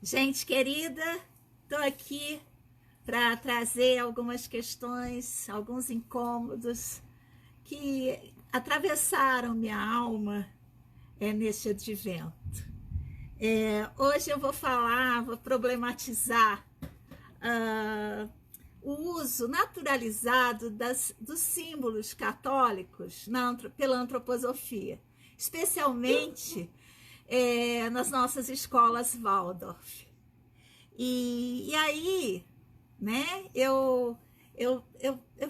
Gente querida, estou aqui para trazer algumas questões, alguns incômodos que atravessaram minha alma neste advento. Hoje eu vou falar, vou problematizar o uso naturalizado dos símbolos católicos pela antroposofia, especialmente nas nossas escolas Waldorf. E aí, né, eu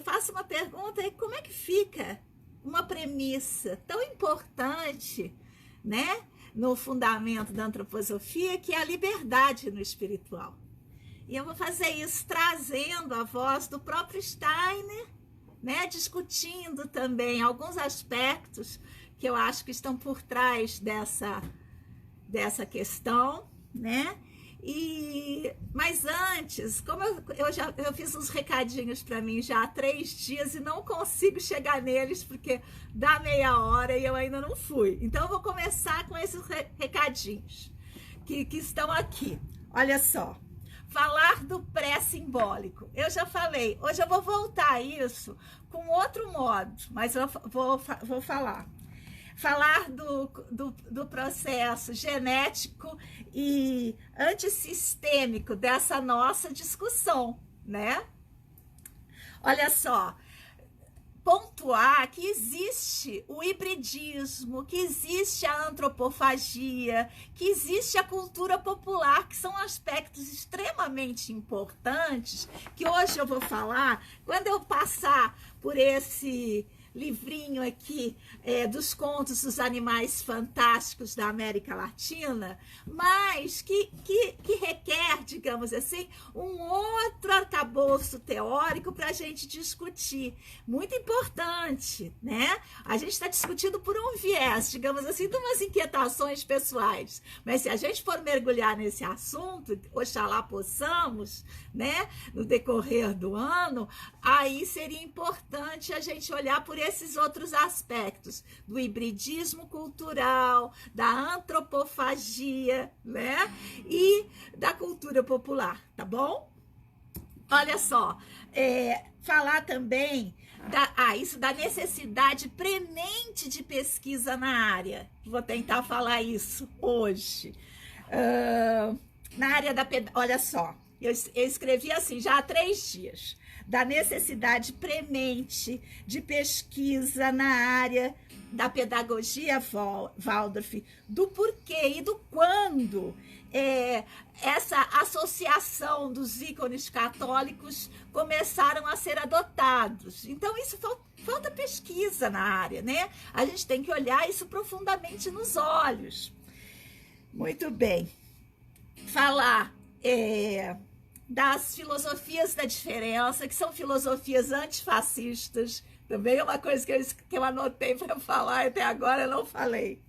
faço uma pergunta, e como é que fica uma premissa tão importante, né, no fundamento da antroposofia, que é a liberdade no espiritual? E eu vou fazer isso trazendo a voz do próprio Steiner, né, discutindo também alguns aspectos que eu acho que estão por trás dessa questão, né? Mas antes, como eu fiz uns recadinhos para mim já há 3 dias e não consigo chegar neles porque dá meia hora e eu ainda não fui. Então eu vou começar com esses recadinhos que estão aqui. Olha só, falar do pré-simbólico. Eu já falei, hoje eu vou voltar a isso com outro modo, mas eu vou falar. Falar do processo genético e antissistêmico dessa nossa discussão, né? Olha só, pontuar que existe o hibridismo, que existe a antropofagia, que existe a cultura popular, que são aspectos extremamente importantes, que hoje eu vou falar, quando eu passar por esse livrinho aqui dos contos dos animais fantásticos da América Latina, mas que requer, digamos assim, um outro arcabouço teórico para a gente discutir. Muito importante, né? A gente está discutindo por um viés, digamos assim, de umas inquietações pessoais. Mas se a gente for mergulhar nesse assunto, oxalá possamos, né, no decorrer do ano, aí seria importante a gente olhar por esses outros aspectos do hibridismo cultural, da antropofagia, né? E da cultura popular, tá bom? Olha só, falar também da necessidade premente de pesquisa na área. Vou tentar falar isso hoje. Na área da olha só, eu escrevi assim já há 3 dias. Da necessidade premente de pesquisa na área da pedagogia Waldorf, do porquê e do quando essa associação dos ícones católicos começaram a ser adotados. Então, isso falta pesquisa na área, né? A gente tem que olhar isso profundamente nos olhos. Muito bem. Falar das filosofias da diferença, que são filosofias antifascistas, também é uma coisa que eu anotei para falar, até agora eu não falei.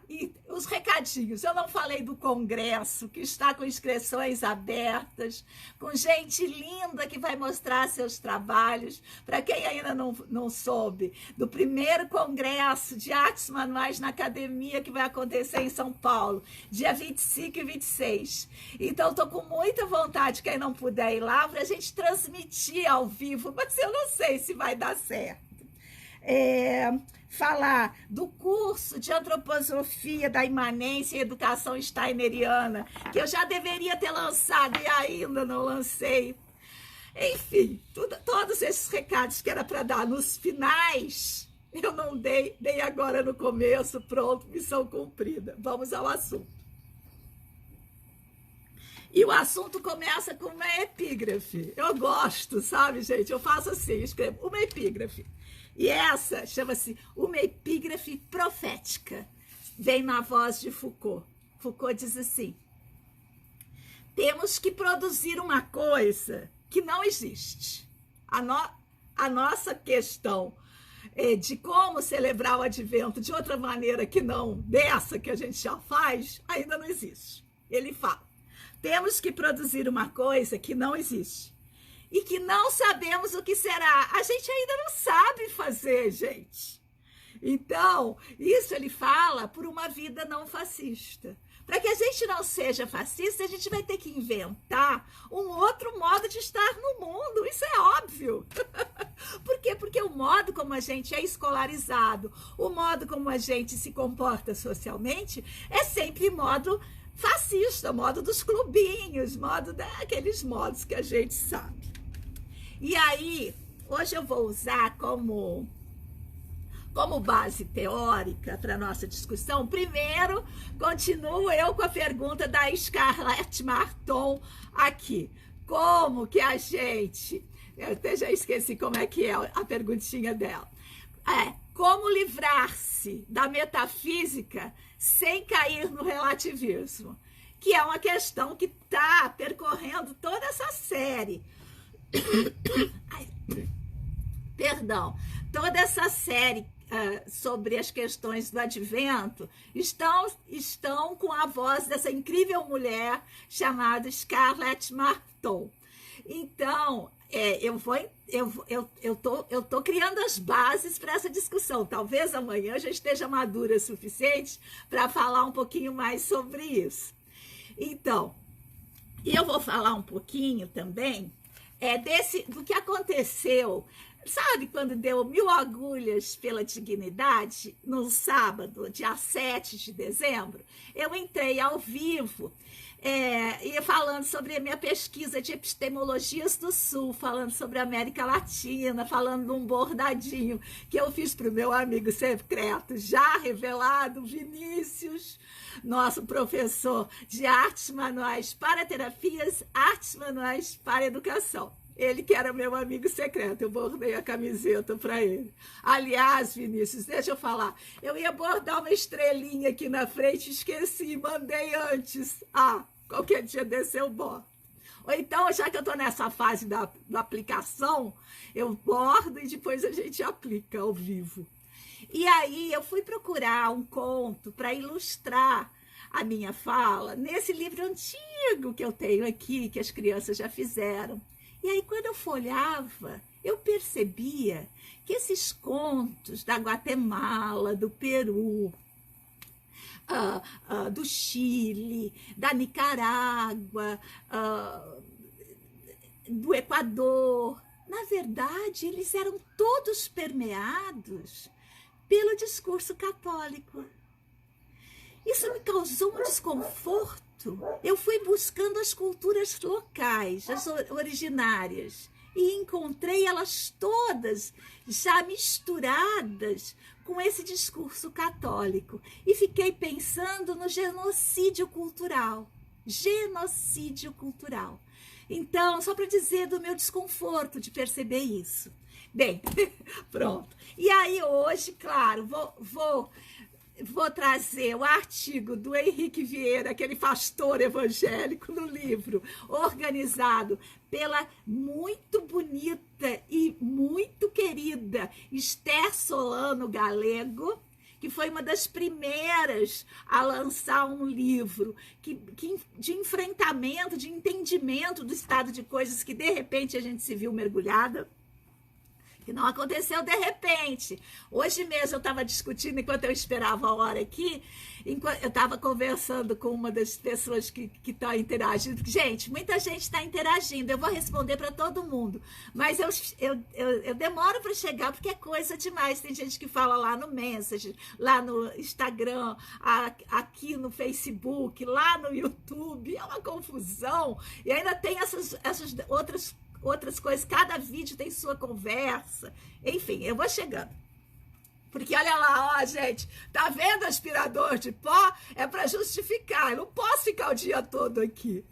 E os recadinhos, eu não falei do congresso, que está com inscrições abertas, com gente linda que vai mostrar seus trabalhos, para quem ainda não soube, do primeiro congresso de artes manuais na academia, que vai acontecer em São Paulo, dia 25 e 26. Então, estou com muita vontade, quem não puder ir lá, para a gente transmitir ao vivo, mas eu não sei se vai dar certo. Falar do curso de antroposofia da imanência e educação steineriana, que eu já deveria ter lançado e ainda não lancei. Enfim, todos esses recados que era para dar nos finais, eu não dei agora no começo. Pronto, missão cumprida. Vamos ao assunto. E o assunto começa com uma epígrafe. Eu gosto, sabe, gente? Eu faço assim, escrevo uma epígrafe. E essa chama-se uma epígrafe profética. Vem na voz de Foucault. Foucault diz assim: temos que produzir uma coisa que não existe. A nossa questão de como celebrar o advento de outra maneira que não dessa que a gente já faz, ainda não existe. Ele fala: temos que produzir uma coisa que não existe e que não sabemos o que será. A gente ainda não sabe fazer, gente. Então, isso ele fala por uma vida não fascista. Para que a gente não seja fascista, a gente vai ter que inventar um outro modo de estar no mundo. Isso é óbvio. Por quê? Porque o modo como a gente é escolarizado, o modo como a gente se comporta socialmente, é sempre modo fascista, modo dos clubinhos, modo daqueles modos que a gente sabe. E aí, hoje eu vou usar como base teórica para a nossa discussão. Primeiro, continuo eu com a pergunta da Scarlett Marton aqui. Como que a gente... Eu até já esqueci como é que é a perguntinha dela. Como livrar-se da metafísica sem cair no relativismo? Que é uma questão que está percorrendo toda essa série. Perdão. Toda essa série sobre as questões do advento estão com a voz dessa incrível mulher chamada Scarlett Marton. Então, eu tô criando as bases para essa discussão. Talvez amanhã já esteja madura o suficiente para falar um pouquinho mais sobre isso. Então, eu vou falar um pouquinho também do que aconteceu. Sabe quando deu 1000 agulhas pela dignidade, no sábado, dia 7 de dezembro? Eu entrei ao vivo e falando sobre a minha pesquisa de epistemologias do Sul, falando sobre a América Latina, falando de um bordadinho que eu fiz para o meu amigo secreto, já revelado, Vinícius, nosso professor de artes manuais para terapias, artes manuais para educação. Ele que era meu amigo secreto, eu bordei a camiseta para ele. Aliás, Vinícius, deixa eu falar, eu ia bordar uma estrelinha aqui na frente, esqueci, mandei antes. Qualquer dia desse eu bordo. Ou então, já que eu estou nessa fase da aplicação, eu bordo e depois a gente aplica ao vivo. E aí eu fui procurar um conto para ilustrar a minha fala nesse livro antigo que eu tenho aqui, que as crianças já fizeram. E aí, quando eu folhava, eu percebia que esses contos da Guatemala, do Peru, do Chile, da Nicarágua, do Equador, na verdade, eles eram todos permeados pelo discurso católico. Isso me causou um desconforto. Eu fui buscando as culturas locais, as originárias, e encontrei elas todas já misturadas com esse discurso católico. E fiquei pensando no genocídio cultural. Genocídio cultural. Então, só para dizer do meu desconforto de perceber isso. Bem, pronto. E aí hoje, claro, vou trazer o artigo do Henrique Vieira, aquele pastor evangélico, no livro, organizado pela muito bonita e muito querida Esther Solano Galego, que foi uma das primeiras a lançar um livro de enfrentamento, de entendimento do estado de coisas que, de repente, a gente se viu mergulhada. Que não aconteceu de repente. Hoje mesmo eu estava discutindo, enquanto eu esperava a hora aqui, eu estava conversando com uma das pessoas que está interagindo. Gente, muita gente está interagindo, eu vou responder para todo mundo, mas eu demoro para chegar, porque é coisa demais. Tem gente que fala lá no Messenger, lá no Instagram, aqui no Facebook, lá no YouTube, é uma confusão. E ainda tem essas outras coisas, cada vídeo tem sua conversa, enfim, eu vou chegando. Porque olha lá, ó, gente, tá vendo aspirador de pó? É para justificar, eu não posso ficar o dia todo aqui.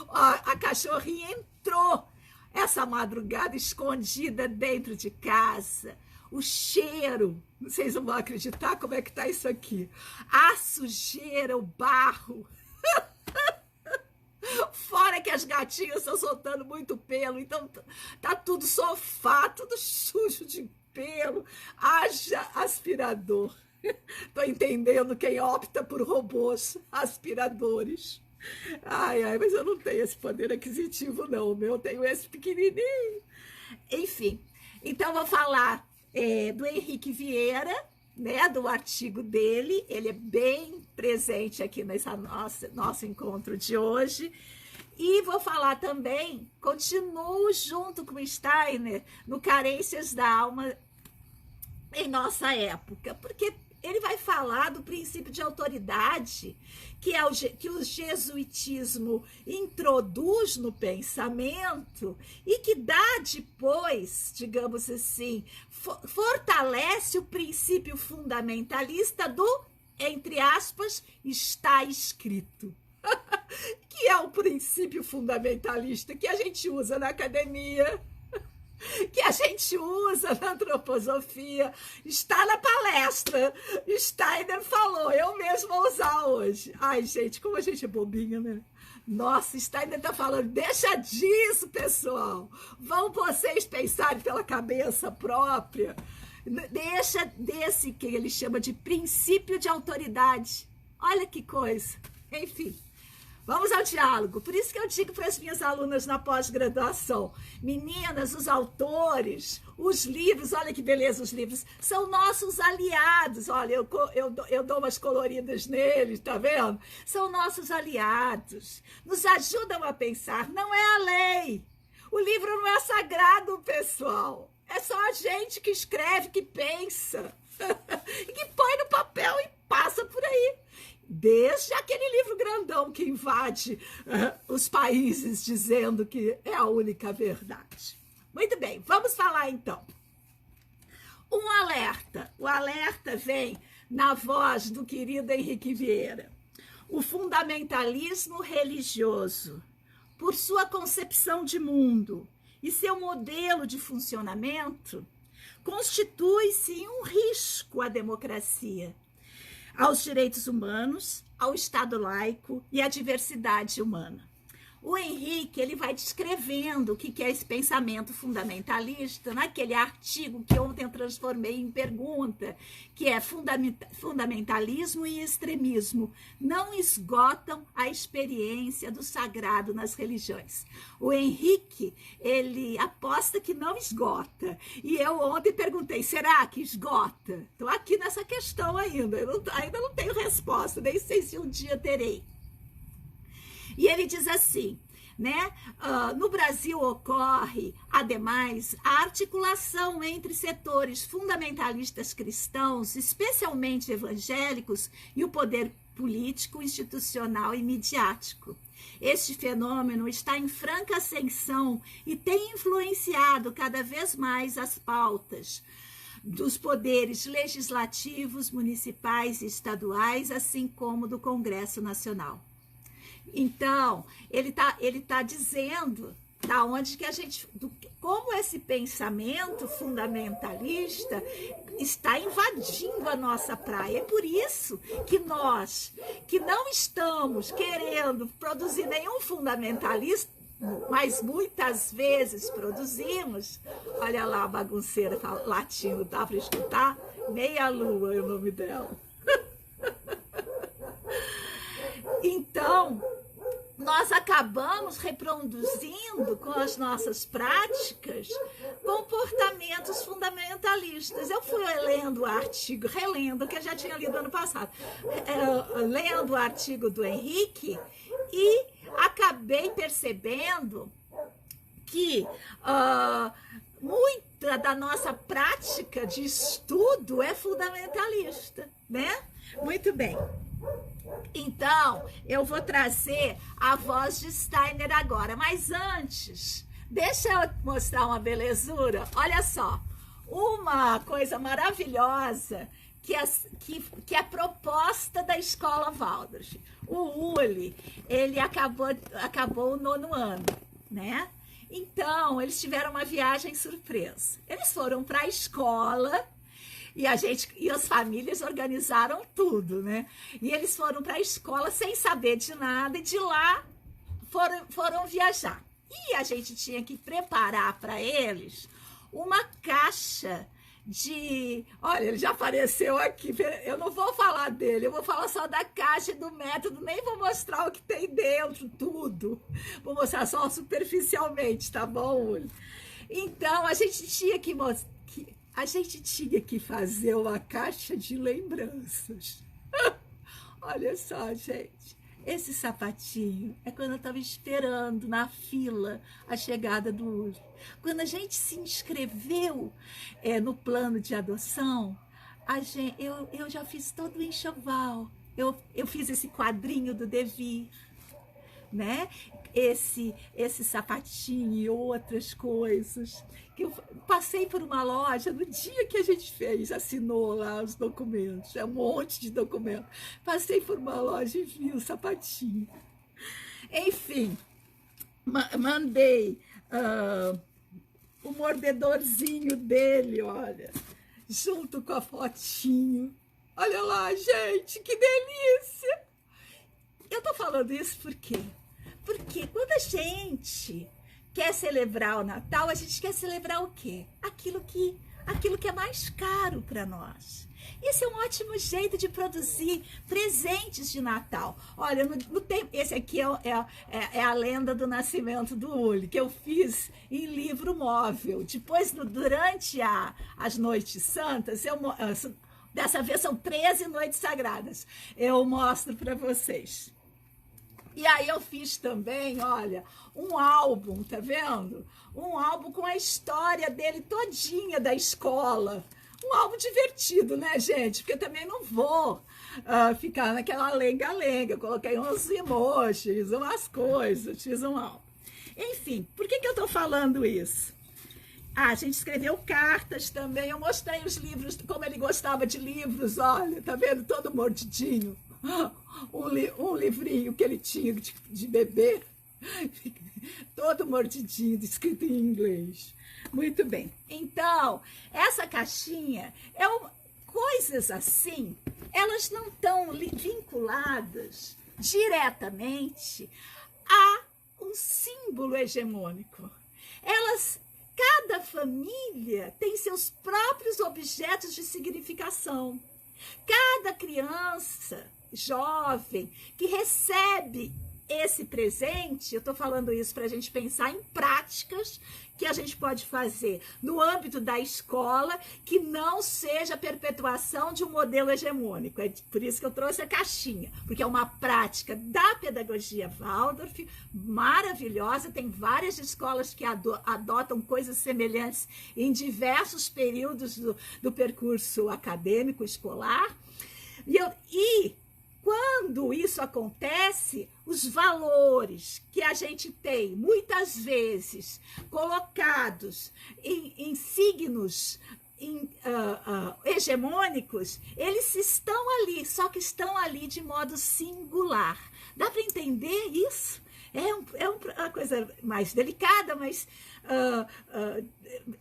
Ó, a cachorrinha entrou essa madrugada escondida dentro de casa. O cheiro, vocês não vão acreditar como é que tá isso aqui. A sujeira, o barro. Fora que as gatinhas estão soltando muito pelo, então tá tudo sofá, tudo sujo de pelo. Haja aspirador. Tô entendendo quem opta por robôs aspiradores. Ai, mas eu não tenho esse poder aquisitivo, não. O meu, eu tenho esse pequenininho. Enfim, então vou falar do Henrique Vieira, né, do artigo dele. Ele é bem presente aqui nesse nosso encontro de hoje. E vou falar também, continuo junto com Steiner no Carências da Alma em nossa época, porque ele vai falar do princípio de autoridade que o jesuitismo introduz no pensamento e que dá depois, digamos assim, fortalece o princípio fundamentalista do, entre aspas, está escrito. Que é o princípio fundamentalista que a gente usa na academia, que a gente usa na antroposofia, está na palestra. Steiner falou, eu mesmo vou usar hoje. Ai, gente, como a gente é bobinha, né? Nossa, Steiner tá falando, deixa disso, pessoal. Vão vocês pensarem pela cabeça própria. Deixa desse que ele chama de princípio de autoridade. Olha que coisa. Enfim. Vamos ao diálogo. Por isso que eu digo para as minhas alunas na pós-graduação, meninas, os autores, os livros, olha que beleza os livros, são nossos aliados. Olha, eu dou umas coloridas neles, tá vendo? São nossos aliados. Nos ajudam a pensar. Não é a lei. O livro não é sagrado, pessoal. É só a gente que escreve, que pensa, e que põe no papel e passa por aí. Desde aquele livro grandão que invade os países dizendo que é a única verdade. Muito bem, vamos falar então. Um alerta. O alerta vem na voz do querido Henrique Vieira. O fundamentalismo religioso, por sua concepção de mundo e seu modelo de funcionamento, constitui-se um risco à democracia, aos direitos humanos, ao Estado laico e à diversidade humana. O Henrique, ele vai descrevendo o que é esse pensamento fundamentalista naquele artigo que ontem eu transformei em pergunta, que é fundamentalismo e extremismo não esgotam a experiência do sagrado nas religiões. O Henrique, ele aposta que não esgota. E eu ontem perguntei, será que esgota? Estou aqui nessa questão ainda, ainda não tenho resposta, nem sei se um dia terei. E ele diz assim, né? No Brasil ocorre, ademais, a articulação entre setores fundamentalistas cristãos, especialmente evangélicos, e o poder político, institucional e midiático. Este fenômeno está em franca ascensão e tem influenciado cada vez mais as pautas dos poderes legislativos, municipais e estaduais, assim como do Congresso Nacional. Então, ele tá dizendo da onde que a gente, como esse pensamento fundamentalista está invadindo a nossa praia. É por isso que nós, que não estamos querendo produzir nenhum fundamentalista, mas muitas vezes produzimos, olha lá a bagunceira latindo, dá para escutar? Meia Lua é o nome dela. Então, nós acabamos reproduzindo com as nossas práticas comportamentos fundamentalistas. Eu fui lendo o artigo, relendo, que eu já tinha lido ano passado, lendo o artigo do Henrique e acabei percebendo que muita da nossa prática de estudo é fundamentalista, né? Muito bem. Então, eu vou trazer a voz de Steiner agora, mas antes, deixa eu mostrar uma belezura. Olha só, uma coisa maravilhosa que é a proposta da Escola Waldorf. O Uli, ele acabou o 9º ano, né? Então, eles tiveram uma viagem surpresa. Eles foram para a escola e as famílias organizaram tudo, né? E eles foram para a escola sem saber de nada e de lá foram viajar. E a gente tinha que preparar para eles uma caixa de... Olha, ele já apareceu aqui. Eu não vou falar dele, eu vou falar só da caixa e do método. Nem vou mostrar o que tem dentro, tudo. Vou mostrar só superficialmente, tá bom, Uli? Então, a gente tinha que mostrar... a gente tinha que fazer uma caixa de lembranças. Olha só, gente. Esse sapatinho é quando eu estava esperando na fila a chegada do Uli. Quando a gente se inscreveu no plano de adoção, eu já fiz todo o enxoval. Eu fiz esse quadrinho do Devir, né? Esse sapatinho e outras coisas. Que eu passei por uma loja no dia que a gente assinou lá os documentos, um monte de documentos. Passei por uma loja e vi o sapatinho. Enfim, mandei o mordedorzinho dele, olha, junto com a fotinho. Olha lá, gente, que delícia! Eu tô falando isso por quê? Porque quando a gente quer celebrar o Natal, a gente quer celebrar o quê? Aquilo que é mais caro para nós. Esse é um ótimo jeito de produzir presentes de Natal. Olha, no tempo, esse aqui é a lenda do nascimento do Uli, que eu fiz em livro móvel. Depois, durante as noites santas, dessa vez são 13 noites sagradas, eu mostro para vocês. E aí eu fiz também, olha, um álbum, tá vendo? Um álbum com a história dele todinha da escola. Um álbum divertido, né, gente? Porque eu também não vou ficar naquela lenga-lenga. Eu coloquei uns emojis, umas coisas, fiz um álbum. Enfim, por que eu tô falando isso? A gente escreveu cartas também. Eu mostrei os livros, como ele gostava de livros, olha, tá vendo? Todo mordidinho. Um livrinho que ele tinha de bebê, todo mordidinho, escrito em inglês. Muito bem. Então, essa caixinha, coisas assim, elas não estão vinculadas diretamente a um símbolo hegemônico. Cada família tem seus próprios objetos de significação. Cada criança jovem que recebe esse presente, eu estou falando isso para a gente pensar em práticas que a gente pode fazer no âmbito da escola, que não seja a perpetuação de um modelo hegemônico. É por isso que eu trouxe a caixinha, porque é uma prática da pedagogia Waldorf maravilhosa. Tem várias escolas que adotam coisas semelhantes em diversos períodos do percurso acadêmico escolar. E quando isso acontece, os valores que a gente tem, muitas vezes colocados em signos hegemônicos, eles estão ali, só que estão ali de modo singular. Dá para entender isso? É uma coisa mais delicada, mas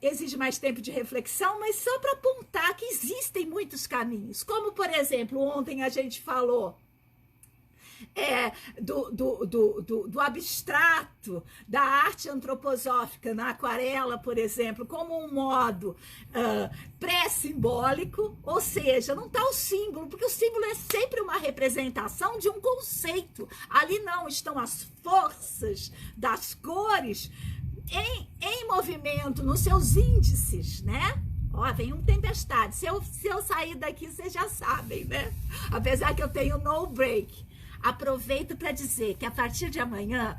exige mais tempo de reflexão, mas só para apontar que existem muitos caminhos. Como, por exemplo, ontem a gente falou do abstrato, da arte antroposófica na aquarela, por exemplo, como um modo pré-simbólico, ou seja, não está o símbolo, porque o símbolo é sempre uma representação de um conceito. Ali não estão as forças das cores em movimento, nos seus índices, né? Ó, vem uma tempestade. Se eu sair daqui, vocês já sabem, né? Apesar que eu tenho no break. Aproveito para dizer que a partir de amanhã,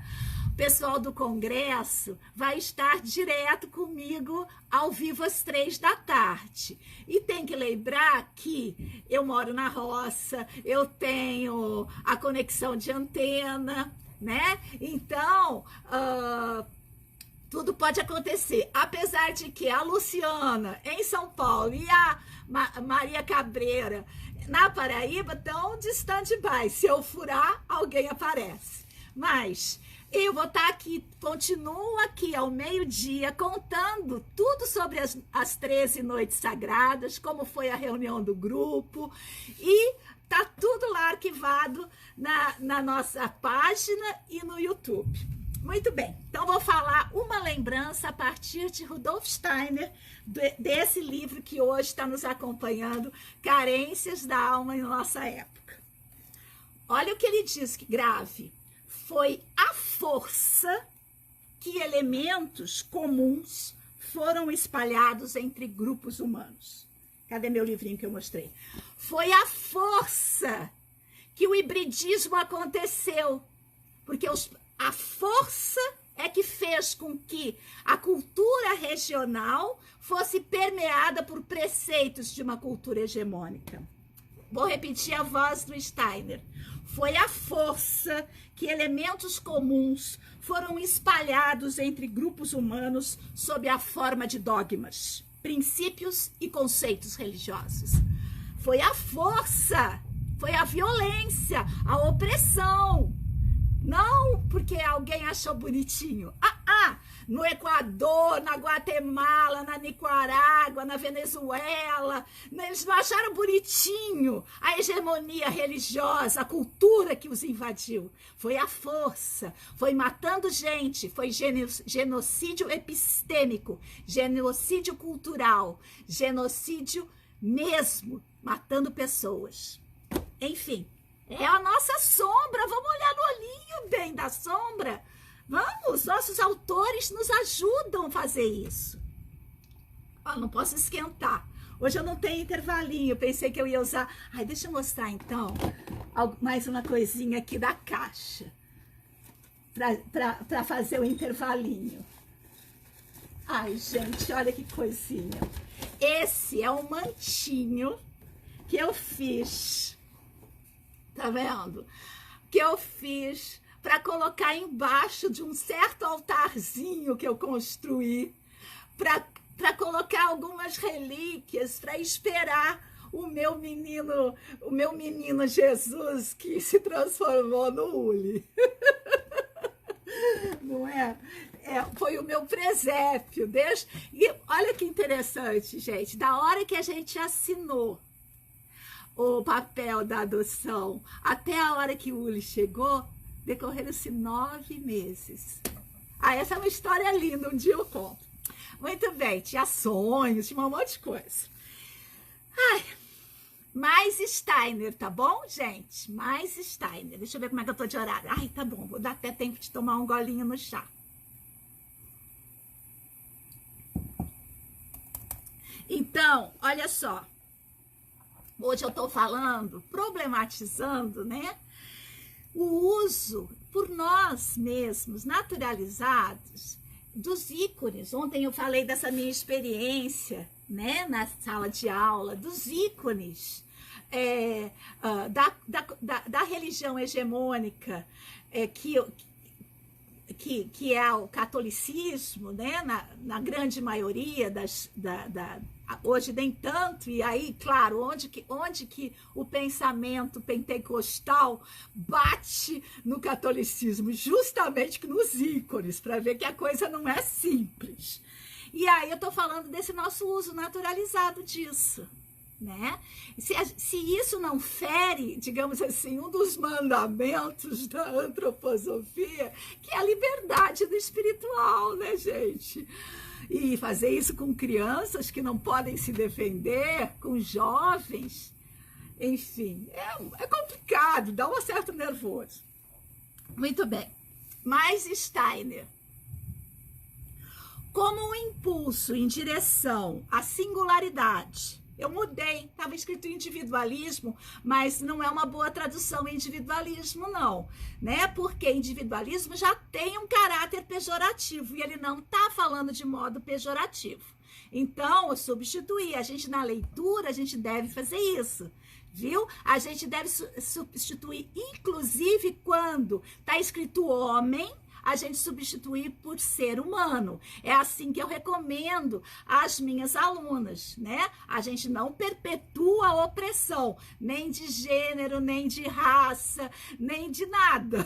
o pessoal do Congresso vai estar direto comigo ao vivo às 3h. E tem que lembrar que eu moro na roça, eu tenho a conexão de antena, né? Então, tudo pode acontecer. Apesar de que a Luciana, em São Paulo, e a Maria Cabreira, na Paraíba, estão de stand-by. Se eu furar, alguém aparece. Mas eu vou estar aqui, continuo aqui ao meio-dia, contando tudo sobre as 13 noites sagradas, como foi a reunião do grupo, e tá tudo lá arquivado na nossa página e no YouTube. Muito bem, então vou falar uma lembrança a partir de Rudolf Steiner, desse livro que hoje está nos acompanhando, Carências da Alma em Nossa Época. Olha o que ele diz, que grave. Foi a força que elementos comuns foram espalhados entre grupos humanos. Cadê meu livrinho que eu mostrei? Foi a força que o hibridismo aconteceu, porque a força é que fez com que a cultura regional fosse permeada por preceitos de uma cultura hegemônica. Vou repetir a voz do Steiner. Foi a força que elementos comuns foram espalhados entre grupos humanos sob a forma de dogmas, princípios e conceitos religiosos. Foi a força, foi a violência, a opressão. Não porque alguém achou bonitinho. No Equador, na Guatemala, na Nicarágua, na Venezuela, eles não acharam bonitinho a hegemonia religiosa, a cultura que os invadiu. Foi a força, foi matando gente, foi genocídio epistêmico, genocídio cultural, genocídio mesmo, matando pessoas. Enfim, é a nossa sombra, vamos olhar no olhinho bem da sombra. Vamos, nossos autores nos ajudam a fazer isso. Não posso esquentar. Hoje eu não tenho intervalinho, pensei que eu ia usar... deixa eu mostrar então mais uma coisinha aqui da caixa. Para fazer o intervalinho. Gente, olha que coisinha. Esse é um mantinho que eu fiz. Tá vendo? Que eu fiz para colocar embaixo de um certo altarzinho que eu construí, para colocar algumas relíquias, para esperar o meu menino Jesus, que se transformou no Uli. Não é? Foi o meu presépio. E olha que interessante, gente, da hora que a gente assinou o papel da adoção até a hora que o Uli chegou, decorreram-se 9 meses. Essa é uma história linda, um dia eu conto. Muito bem, tinha sonhos, tinha um monte de coisa. Mais Steiner, tá bom, gente? Mais Steiner. Deixa eu ver como é que eu tô de horário. Tá bom, vou dar até tempo de tomar um golinho no chá. Então, olha só. Hoje eu tô falando, problematizando, né? O uso por nós mesmos, naturalizados, dos ícones. Ontem eu falei dessa minha experiência, né, na sala de aula, dos ícones da religião hegemônica, que é o catolicismo, né, na grande maioria hoje nem tanto, e aí, claro, onde que o pensamento pentecostal bate no catolicismo? Justamente nos ícones, para ver que a coisa não é simples. E aí eu tô falando desse nosso uso naturalizado disso, né? Se isso não fere, digamos assim, um dos mandamentos da antroposofia, que é a liberdade do espiritual, né, gente? E fazer isso com crianças que não podem se defender, com jovens, enfim, é complicado, dá um certo nervoso. Muito bem, mais Steiner. Como um impulso em direção à singularidade, eu mudei, estava escrito individualismo, mas não é uma boa tradução individualismo, não, né? Porque individualismo já tem um caráter pejorativo e ele não está falando de modo pejorativo. Então, eu substituí. A gente, na leitura, a gente deve fazer isso, viu? A gente deve substituir, inclusive, quando está escrito homem, a gente substituir por ser humano. É assim que eu recomendo às minhas alunas, né? A gente não perpetua a opressão, nem de gênero, nem de raça, nem de nada.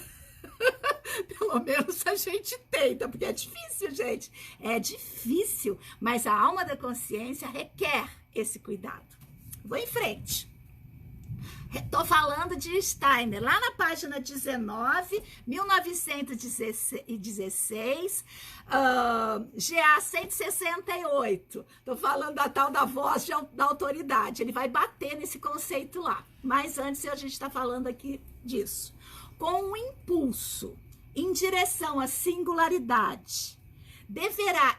Pelo menos a gente tenta, porque é difícil, gente. É difícil, mas a alma da consciência requer esse cuidado. Vou em frente. Estou falando de Steiner, lá na página 19, 1916, GA 168. Estou falando da tal da voz da autoridade. Ele vai bater nesse conceito lá. Mas antes a gente está falando aqui disso. Com um impulso em direção à singularidade, deverá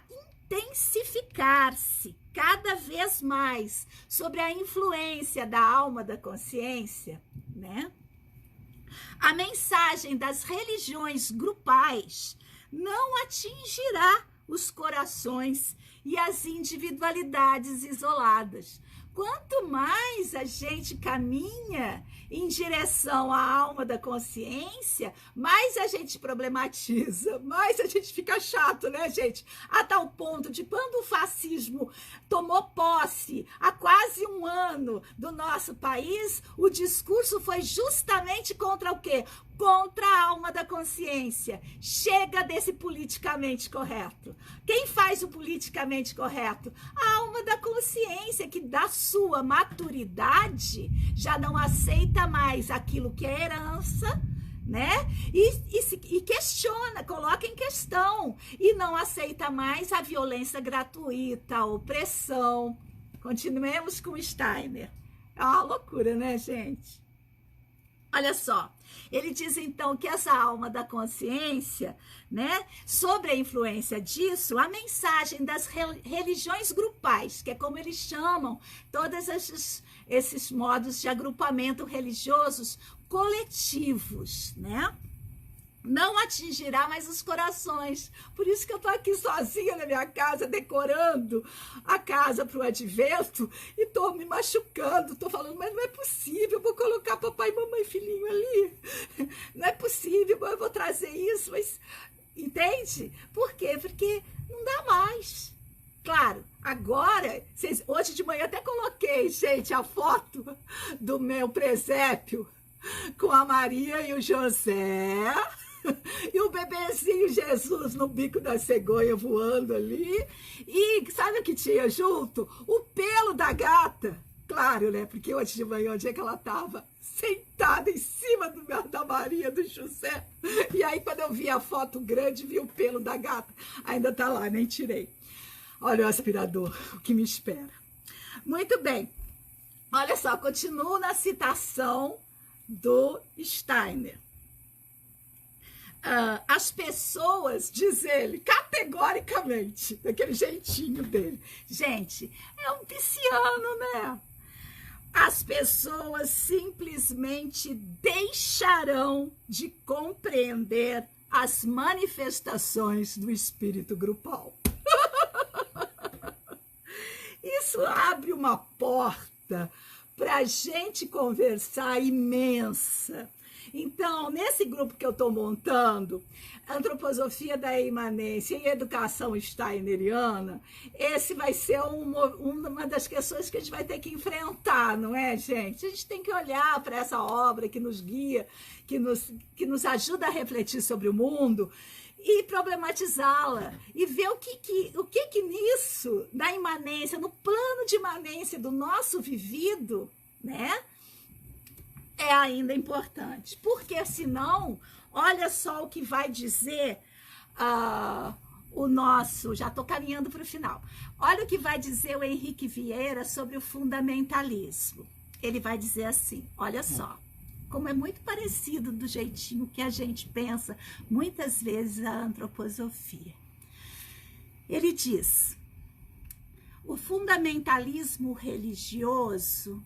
intensificar-se cada vez mais sobre a influência da alma da consciência, né? A mensagem das religiões grupais não atingirá os corações e as individualidades isoladas. Quanto mais a gente caminha em direção à alma da consciência, mais a gente problematiza, mais a gente fica chato, né, gente? A tal ponto de quando o fascismo tomou posse há quase um ano do nosso país, o discurso foi justamente contra o quê? Contra a alma da consciência. Chega desse politicamente correto. Quem faz o politicamente correto? A alma da consciência, que da sua maturidade já não aceita mais aquilo que é herança, né? E questiona, coloca em questão, e não aceita mais a violência gratuita, a opressão. Continuemos com Steiner. É uma loucura, né, gente? Olha só, ele diz então que essa alma da consciência, né, sobre a influência disso, a mensagem das religiões grupais, que é como eles chamam todos esses modos de agrupamento religiosos coletivos, né? Não atingirá mais os corações. Por isso que eu tô aqui sozinha na minha casa, decorando a casa para o advento, e tô me machucando, tô falando, mas não é possível, eu vou colocar papai, mamãe, filhinho ali, não é possível, eu vou trazer isso, mas, entende? Por quê? Porque não dá mais. Claro, agora, hoje de manhã até coloquei, gente, a foto do meu presépio com a Maria e o José, e o bebezinho Jesus no bico da cegonha voando ali. E sabe o que tinha junto? O pelo da gata. Claro, né? Porque hoje de manhã, onde é que ela estava? Sentada em cima da Maria, do José. E aí, quando eu vi a foto grande, vi o pelo da gata. Ainda tá lá, nem tirei. Olha o aspirador, o que me espera. Muito bem. Olha só, continuo na citação do Steiner. As pessoas, diz ele, categoricamente, daquele jeitinho dele. Gente, é um pisciano, né? As pessoas simplesmente deixarão de compreender as manifestações do espírito grupal. Isso abre uma porta para a gente conversar imensa. Então, nesse grupo que eu estou montando, Antroposofia da Imanência e Educação Steineriana, esse vai ser uma das questões que a gente vai ter que enfrentar, não é, gente? A gente tem que olhar para essa obra que nos guia, que nos ajuda a refletir sobre o mundo e problematizá-la, e ver o que nisso, na imanência, no plano de imanência do nosso vivido, né, é ainda importante. Porque senão, olha só o que vai dizer o nosso, já estou caminhando para o final, olha o que vai dizer o Henrique Vieira sobre o fundamentalismo. Ele vai dizer assim, olha só, como é muito parecido do jeitinho que a gente pensa, muitas vezes, a antroposofia. Ele diz, o fundamentalismo religioso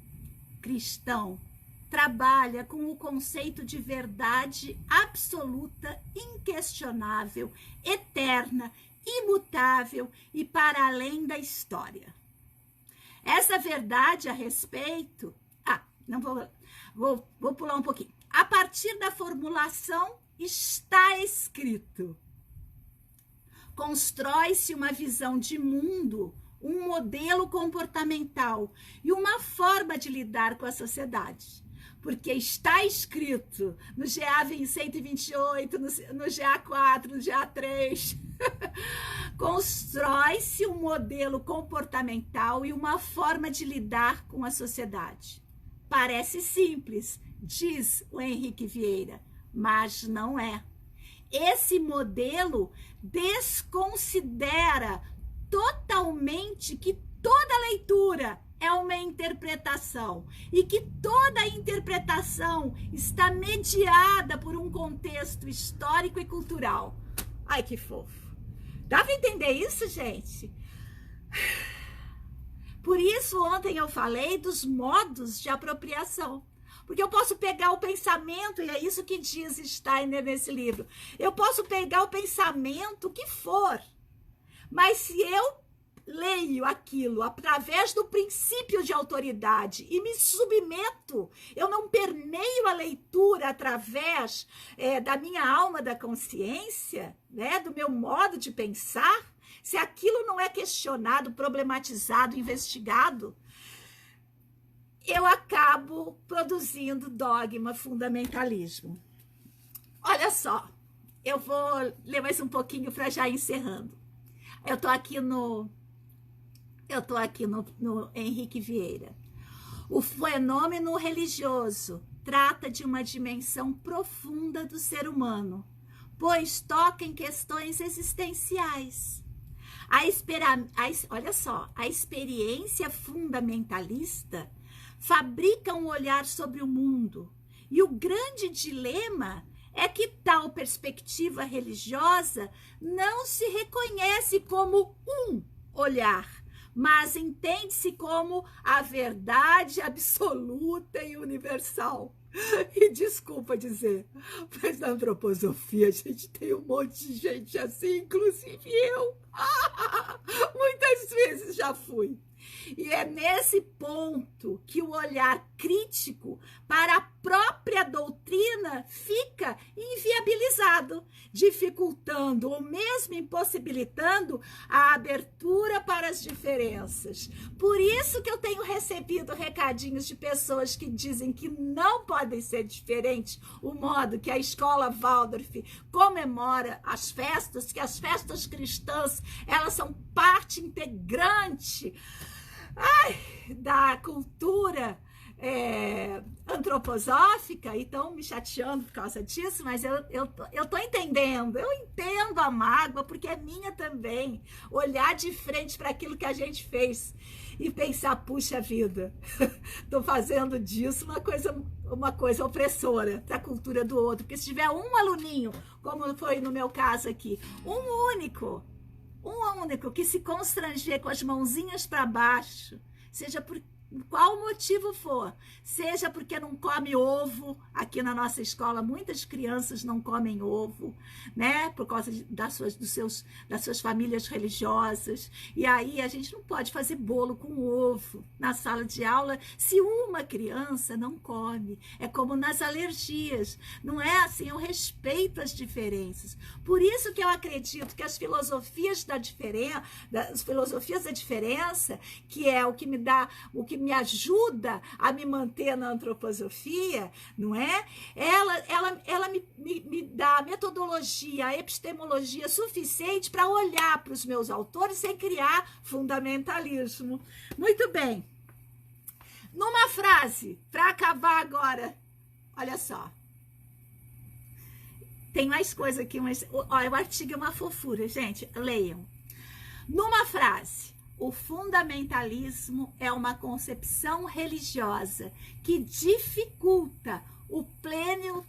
cristão trabalha com o conceito de verdade absoluta, inquestionável, eterna, imutável e para além da história. Essa verdade a respeito... não vou pular um pouquinho. A partir da formulação está escrito. Constrói-se uma visão de mundo, um modelo comportamental e uma forma de lidar com a sociedade. Porque está escrito no GA 128, no GA4, no GA3. Constrói-se um modelo comportamental e uma forma de lidar com a sociedade. Parece simples, diz o Henrique Vieira, mas não é. Esse modelo desconsidera totalmente que toda leitura é uma interpretação e que toda interpretação está mediada por um contexto histórico e cultural. Ai, que fofo! Dá para entender isso, gente? Por isso, ontem eu falei dos modos de apropriação. Porque eu posso pegar o pensamento, e é isso que diz Steiner nesse livro. Eu posso pegar o pensamento que for, mas se eu leio aquilo através do princípio de autoridade e me submeto, eu não permeio a leitura através da minha alma da consciência, né, do meu modo de pensar, se aquilo não é questionado, problematizado, investigado, eu acabo produzindo dogma, fundamentalismo. Olha só, eu vou ler mais um pouquinho para já encerrando. Eu tô aqui no Henrique Vieira. O fenômeno religioso trata de uma dimensão profunda do ser humano, pois toca em questões existenciais. Olha só, a experiência fundamentalista fabrica um olhar sobre o mundo, e o grande dilema é que tal perspectiva religiosa não se reconhece como um olhar, mas entende-se como a verdade absoluta e universal. E desculpa dizer, mas na antroposofia a gente tem um monte de gente assim, inclusive eu. Muitas vezes já fui. E é nesse ponto que o olhar crítico para a própria doutrina fica inviabilizado, dificultando ou mesmo impossibilitando a abertura para as diferenças. Por isso que eu tenho recebido recadinhos de pessoas que dizem que não podem ser diferentes o modo que a escola Waldorf comemora as festas, que as festas cristãs, elas são parte integrante da cultura antroposófica, e estão me chateando por causa disso, mas eu tô entendendo, eu entendo a mágoa, porque é minha também, olhar de frente para aquilo que a gente fez e pensar, puxa vida, tô fazendo disso uma coisa opressora para a cultura do outro, porque se tiver um aluninho, como foi no meu caso aqui, um único que se constranger com as mãozinhas para baixo, seja por qual motivo for, seja porque não come ovo, aqui na nossa escola muitas crianças não comem ovo, né, por causa das suas famílias religiosas, e aí a gente não pode fazer bolo com ovo na sala de aula se uma criança não come. É como nas alergias, não é assim, eu respeito as diferenças. Por isso que eu acredito que as filosofias da diferença, que é o que me ajuda a me manter na antroposofia, não é? Ela me dá a metodologia, a epistemologia suficiente para olhar para os meus autores sem criar fundamentalismo. Muito bem. Numa frase, para acabar agora, olha só. Tem mais coisa aqui, mas olha, o artigo é uma fofura, gente. Leiam. Numa frase, o fundamentalismo é uma concepção religiosa que dificulta o pleno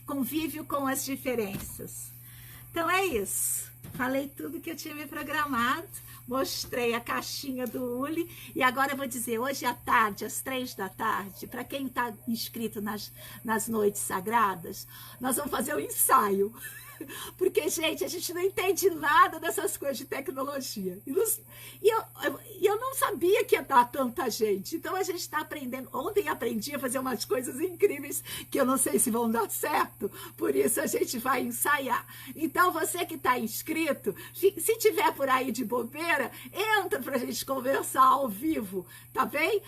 convívio com as diferenças. Então é isso. Falei tudo que eu tinha me programado, mostrei a caixinha do Uli, e agora eu vou dizer, hoje à tarde, às 3h, para quem está inscrito nas noites sagradas, nós vamos fazer um ensaio. Porque, gente, a gente não entende nada dessas coisas de tecnologia. E eu não sabia que ia dar tanta gente. Então, a gente está aprendendo. Ontem aprendi a fazer umas coisas incríveis que eu não sei se vão dar certo. Por isso, a gente vai ensaiar. Então, você que está inscrito, se tiver por aí de bobeira, entra para a gente conversar ao vivo, tá bem?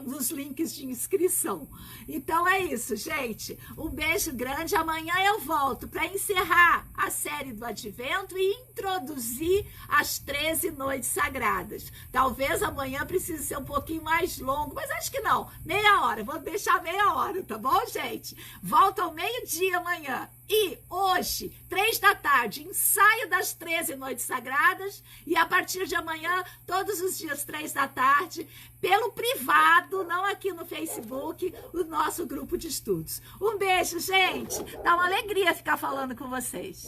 Nos links de inscrição. Então, é isso, gente. Um beijo grande. Amanhã eu volto para encerrar a série do Advento e introduzir as 13 noites sagradas. Talvez amanhã precise ser um pouquinho mais longo, mas acho que não. Meia hora, vou deixar meia hora, tá bom, gente? Volta ao meio-dia amanhã. E hoje, 3 da tarde, ensaio das 13 Noites Sagradas. E a partir de amanhã, todos os dias, 3 da tarde, pelo privado, não aqui no Facebook, o nosso grupo de estudos. Um beijo, gente. Dá uma alegria ficar falando com vocês.